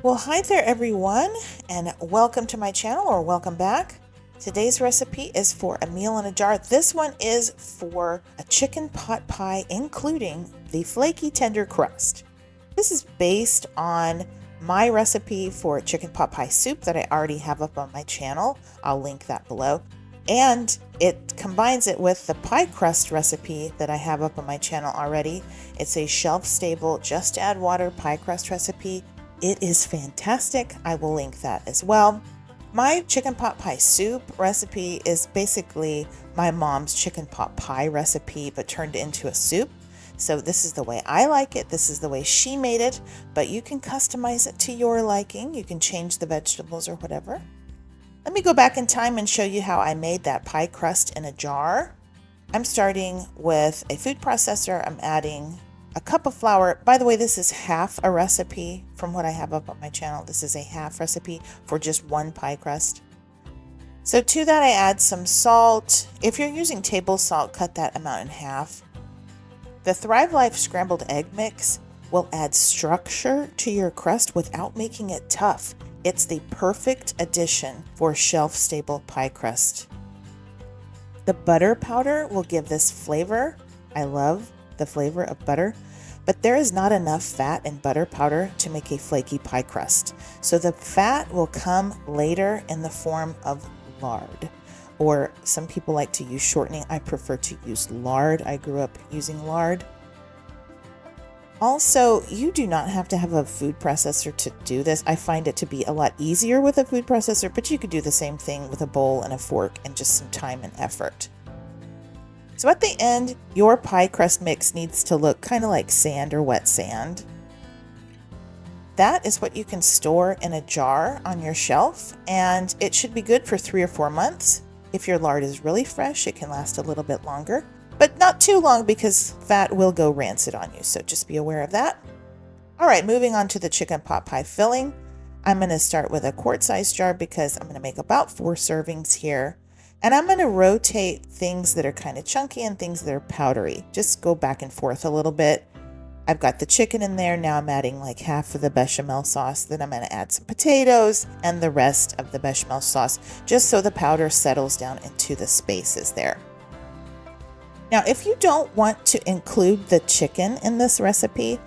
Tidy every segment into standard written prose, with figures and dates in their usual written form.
Well, hi there everyone, and welcome to my channel, or welcome back. Today's recipe is for a meal in a jar. This one is for a chicken pot pie, including the flaky tender crust. This is based on my recipe for chicken pot pie soup that I already have up on my channel. I'll link that below. And it combines it with the pie crust recipe that I have up on my channel already. It's a shelf-stable, just add water pie crust recipe. It is fantastic. I will link that as well. My chicken pot pie soup recipe is basically my mom's chicken pot pie recipe, but turned into a soup. So this is the way I like it. This is the way she made it, but you can customize it to your liking. You can change the vegetables or whatever. Let me go back in time and show you how I made that pie crust in a jar. I'm starting with a food processor. I'm adding a cup of flour. By the way, this is half a recipe from what I have up on my channel. This is a half recipe for just one pie crust. So to that I add some salt. If you're using table salt, cut that amount in half. The Thrive Life scrambled egg mix will add structure to your crust without making it tough. It's the perfect addition for shelf-stable pie crust. The butter powder will give this flavor. I love the flavor of butter, but there is not enough fat in butter powder to make a flaky pie crust. So the fat will come later in the form of lard, or some people like to use shortening. I prefer to use lard. I grew up using lard. Also, you do not have to have a food processor to do this. I find it to be a lot easier with a food processor, but you could do the same thing with a bowl and a fork and just some time and effort. So at the end, your pie crust mix needs to look kind of like sand or wet sand. That is what you can store in a jar on your shelf, and it should be good for 3 or 4 months. If your lard is really fresh, it can last a little bit longer, but not too long because fat will go rancid on you, so just be aware of that. All right, moving on to the chicken pot pie filling. I'm going to start with a quart-sized jar because I'm going to make about 4 servings here. And I'm going to rotate things that are kind of chunky and things that are powdery. Just go back and forth a little bit. I've got the chicken in there. Now I'm adding like half of the bechamel sauce. Then I'm going to add some potatoes and the rest of the bechamel sauce, just so the powder settles down into the spaces there. Now, if you don't want to include the chicken in this recipe,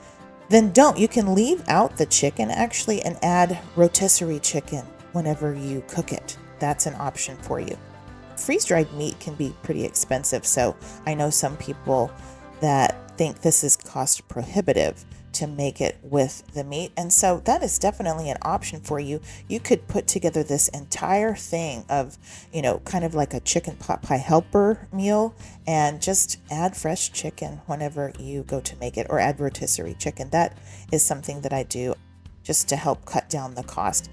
then don't. You can leave out the chicken actually and add rotisserie chicken whenever you cook it. That's an option for you. Freeze-dried meat can be pretty expensive, so I know some people that think this is cost prohibitive to make it with the meat, and so that is definitely an option for you. You could put together this entire thing of, kind of like a chicken pot pie helper meal and just add fresh chicken whenever you go to make it, or add rotisserie chicken. That is something that I do just to help cut down the cost.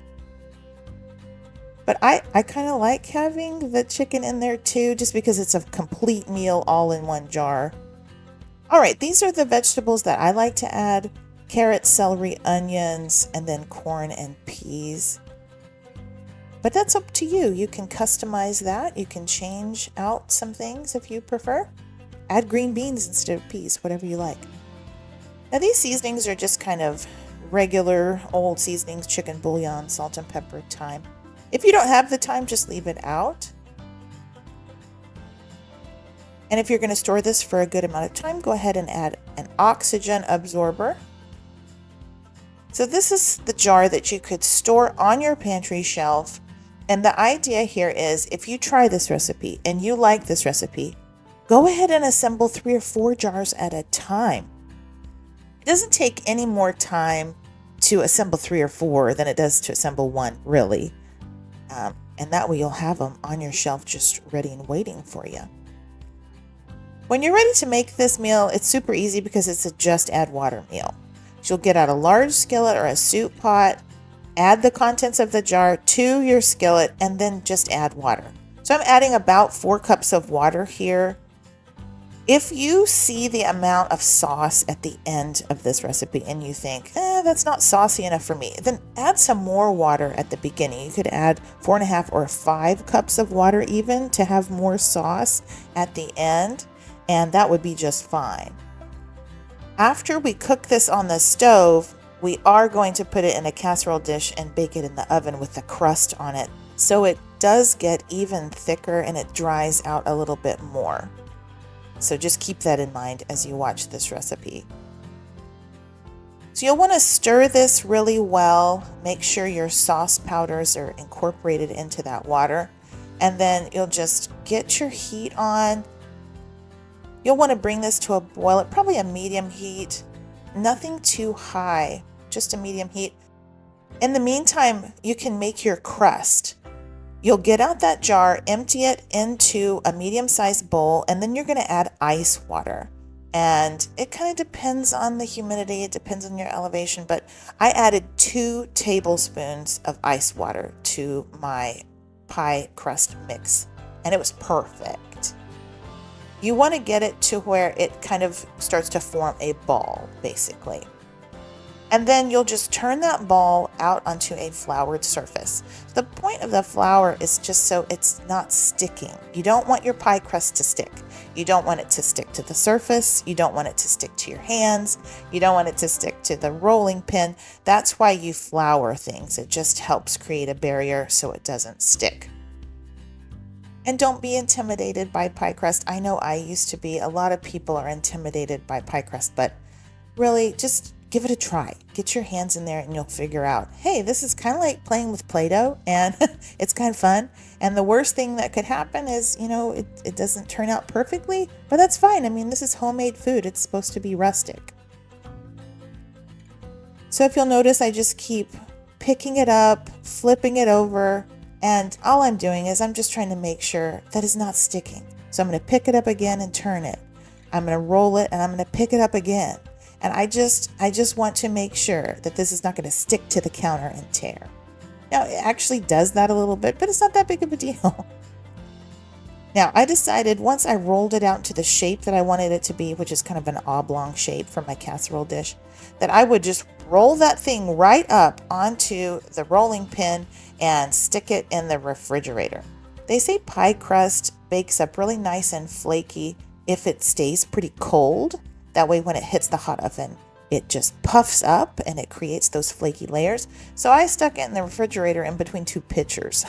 But I kind of like having the chicken in there too, just because it's a complete meal all in one jar. All right, these are the vegetables that I like to add: carrots, celery, onions, and then corn and peas. But that's up to you. You can customize that. You can change out some things if you prefer. Add green beans instead of peas, whatever you like. Now these seasonings are just kind of regular old seasonings: chicken bouillon, salt and pepper, thyme. If you don't have the time, just leave it out. And if you're going to store this for a good amount of time, go ahead and add an oxygen absorber. So this is the jar that you could store on your pantry shelf. And the idea here is, if you try this recipe and you like this recipe, go ahead and assemble 3 or 4 jars at a time. It doesn't take any more time to assemble 3 or 4 than it does to assemble 1, really. And that way you'll have them on your shelf just ready and waiting for you. When you're ready to make this meal, it's super easy because it's a just add water meal. So you'll get out a large skillet or a soup pot, add the contents of the jar to your skillet, and then just add water. So I'm adding about 4 cups of water here. If you see the amount of sauce at the end of this recipe and you think, that's not saucy enough for me, then add some more water at the beginning. You could add 4.5 or 5 cups of water even to have more sauce at the end, and that would be just fine. After we cook this on the stove, We are going to put it in a casserole dish and bake it in the oven with the crust on it, so it does get even thicker and it dries out a little bit more. So just keep that in mind as you watch this recipe. So you'll want to stir this really well. Make sure your sauce powders are incorporated into that water. And then you'll just get your heat on. You'll want to bring this to a boil at probably a medium heat. Nothing too high, just a medium heat. In the meantime, you can make your crust. You'll get out that jar, empty it into a medium-sized bowl, and then you're going to add ice water. And it kind of depends on the humidity, it depends on your elevation, but I added 2 tablespoons of ice water to my pie crust mix, and it was perfect. You want to get it to where it kind of starts to form a ball, basically. And then you'll just turn that ball out onto a floured surface. The point of the flour is just so it's not sticking. You don't want your pie crust to stick. You don't want it to stick to the surface. You don't want it to stick to your hands. You don't want it to stick to the rolling pin. That's why you flour things. It just helps create a barrier so it doesn't stick. And don't be intimidated by pie crust. I know I used to be. A lot of people are intimidated by pie crust, but really just give it a try. Get your hands in there and you'll figure out, hey, this is kind of like playing with Play-Doh and it's kind of fun. And the worst thing that could happen is, it doesn't turn out perfectly, but that's fine. I mean, this is homemade food. It's supposed to be rustic. So if you'll notice, I just keep picking it up, flipping it over, and all I'm doing is I'm just trying to make sure that it's not sticking. So I'm going to pick it up again and turn it. I'm going to roll it and I'm going to pick it up again. And I just want to make sure that this is not going to stick to the counter and tear. Now, it actually does that a little bit, but it's not that big of a deal. Now, I decided once I rolled it out to the shape that I wanted it to be, which is kind of an oblong shape for my casserole dish, that I would just roll that thing right up onto the rolling pin and stick it in the refrigerator. They say pie crust bakes up really nice and flaky if it stays pretty cold. That way when it hits the hot oven, it just puffs up and it creates those flaky layers. So I stuck it in the refrigerator in between 2 pitchers.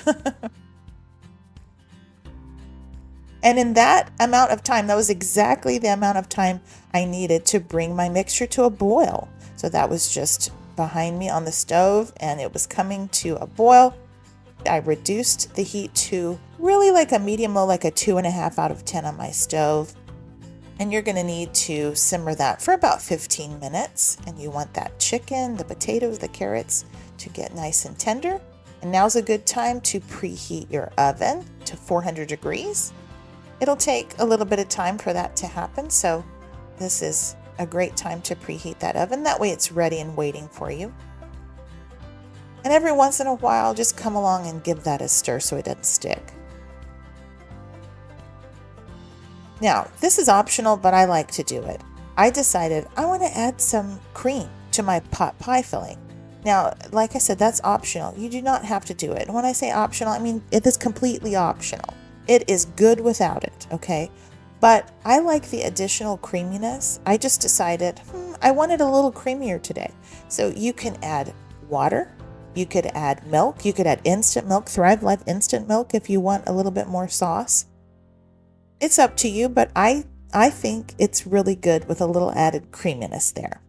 And in that amount of time, that was exactly the amount of time I needed to bring my mixture to a boil. So that was just behind me on the stove and it was coming to a boil. I reduced the heat to really like a medium low, like a 2.5 out of 10 on my stove. And you're going to need to simmer that for about 15 minutes. And you want that chicken, the potatoes, the carrots to get nice and tender. And now's a good time to preheat your oven to 400 degrees. It'll take a little bit of time for that to happen. So this is a great time to preheat that oven. That way it's ready and waiting for you. And every once in a while, just come along and give that a stir so it doesn't stick. Now, this is optional, but I like to do it. I decided I want to add some cream to my pot pie filling. Now, like I said, that's optional. You do not have to do it. And when I say optional, I mean it is completely optional. It is good without it, okay? But I like the additional creaminess. I just decided, I wanted a little creamier today. So you can add water. You could add milk. You could add instant milk, Thrive Life instant milk if you want a little bit more sauce. It's up to you, but I think it's really good with a little added creaminess there.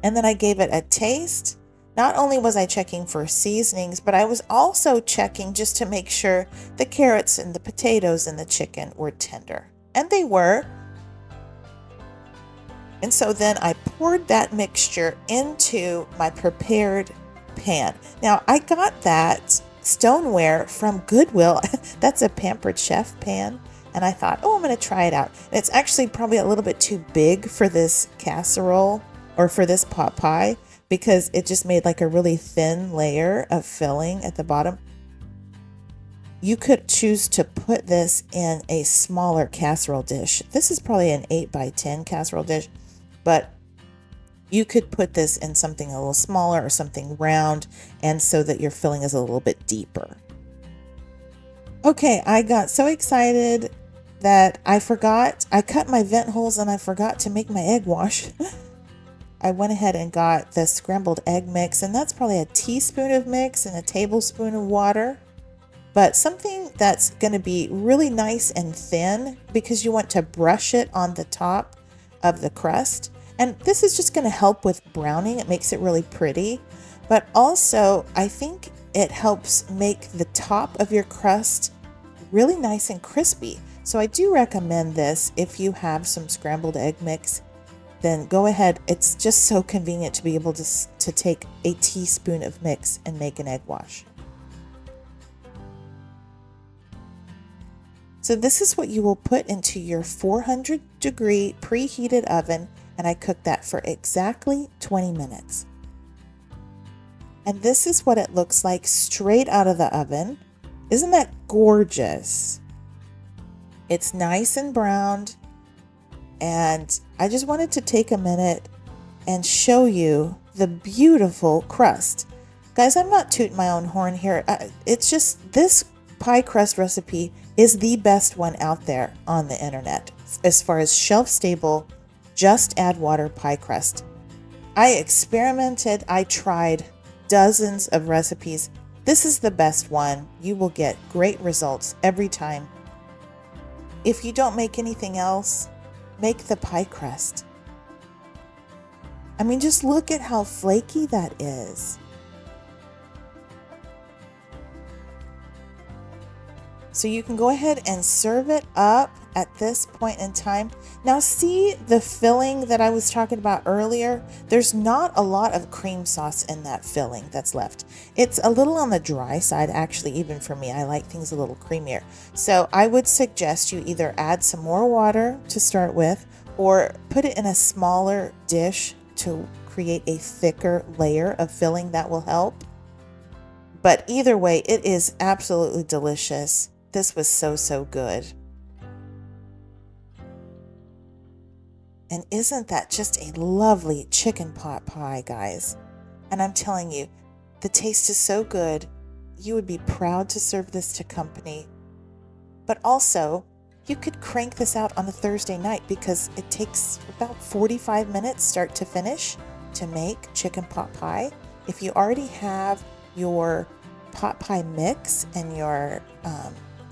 And then I gave it a taste. Not only was I checking for seasonings, but I was also checking just to make sure the carrots and the potatoes and the chicken were tender. And they were. And so then I poured that mixture into my prepared pan. Now, I got that stoneware from Goodwill. That's a Pampered Chef pan. And I thought, I'm going to try it out. And it's actually probably a little bit too big for this casserole or for this pot pie because it just made like a really thin layer of filling at the bottom. You could choose to put this in a smaller casserole dish. This is probably an 8x10 casserole dish, but you could put this in something a little smaller or something round, and so that your filling is a little bit deeper. Okay, I got so excited that I cut my vent holes and I forgot to make my egg wash. I went ahead and got the scrambled egg mix, and that's probably a teaspoon of mix and a tablespoon of water. But something that's going to be really nice and thin because you want to brush it on the top of the crust. And this is just going to help with browning. It makes it really pretty. But also, I think it helps make the top of your crust really nice and crispy. So I do recommend this if you have some scrambled egg mix. Then go ahead. It's just so convenient to be able to take a teaspoon of mix and make an egg wash. So this is what you will put into your 400-degree preheated oven, and I cooked that for exactly 20 minutes. And this is what it looks like straight out of the oven. Isn't that gorgeous? It's nice and browned, and I just wanted to take a minute and show you the beautiful crust. Guys, I'm not tooting my own horn here. It's just this pie crust recipe is the best one out there on the internet as far as shelf-stable, just add water pie crust. I experimented, I tried dozens of recipes. This is the best one. You will get great results every time. If you don't make anything else, make the pie crust. I mean, just look at how flaky that is. So you can go ahead and serve it up at this point in time. Now see the filling that I was talking about earlier? There's not a lot of cream sauce in that filling that's left. It's a little on the dry side, actually, even for me. I like things a little creamier. So I would suggest you either add some more water to start with, or put it in a smaller dish to create a thicker layer of filling. That will help. But either way, it is absolutely delicious. This was so good. And isn't that just a lovely chicken pot pie, guys? And I'm telling you, the taste is so good. You would be proud to serve this to company. But also, you could crank this out on a Thursday night because it takes about 45 minutes start to finish to make chicken pot pie. If you already have your pot pie mix and your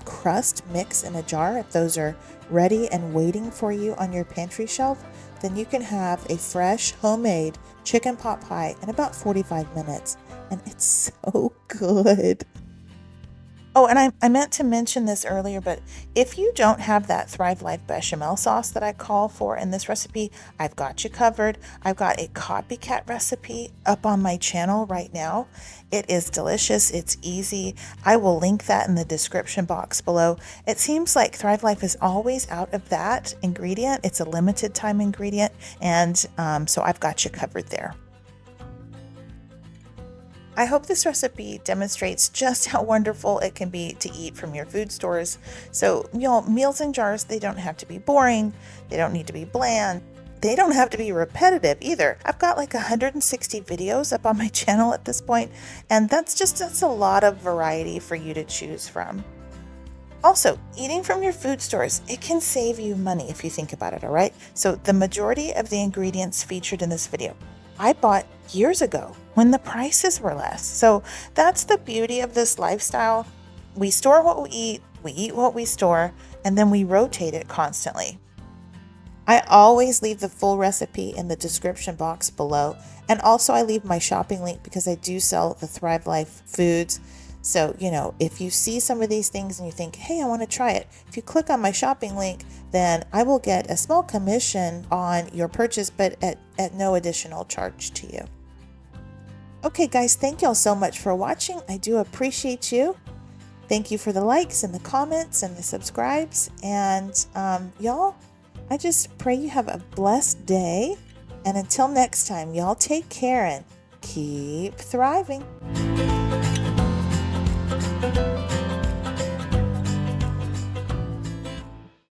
crust mix in a jar, if those are ready and waiting for you on your pantry shelf, then you can have a fresh homemade chicken pot pie in about 45 minutes, and it's so good. Oh, and I meant to mention this earlier, but if you don't have that Thrive Life bechamel sauce that I call for in this recipe, I've got you covered. I've got a copycat recipe up on my channel right now. It is delicious. It's easy. I will link that in the description box below. It seems like Thrive Life is always out of that ingredient. It's a limited time ingredient, and so I've got you covered there. I hope this recipe demonstrates just how wonderful it can be to eat from your food stores. So, meals in jars, they don't have to be boring. They don't need to be bland. They don't have to be repetitive either. I've got like 160 videos up on my channel at this point, and that's a lot of variety for you to choose from. Also, eating from your food stores, it can save you money if you think about it, all right? So the majority of the ingredients featured in this video, I bought years ago when the prices were less. So that's the beauty of this lifestyle. We store what we eat what we store, and then we rotate it constantly. I always leave the full recipe in the description box below. And also I leave my shopping link because I do sell the Thrive Life foods. So, if you see some of these things and you think, hey, I want to try it, if you click on my shopping link, then I will get a small commission on your purchase, but at no additional charge to you. Okay, guys, thank y'all so much for watching. I do appreciate you. Thank you for the likes and the comments and the subscribes. And y'all, I just pray you have a blessed day. And until next time, y'all take care and keep thriving.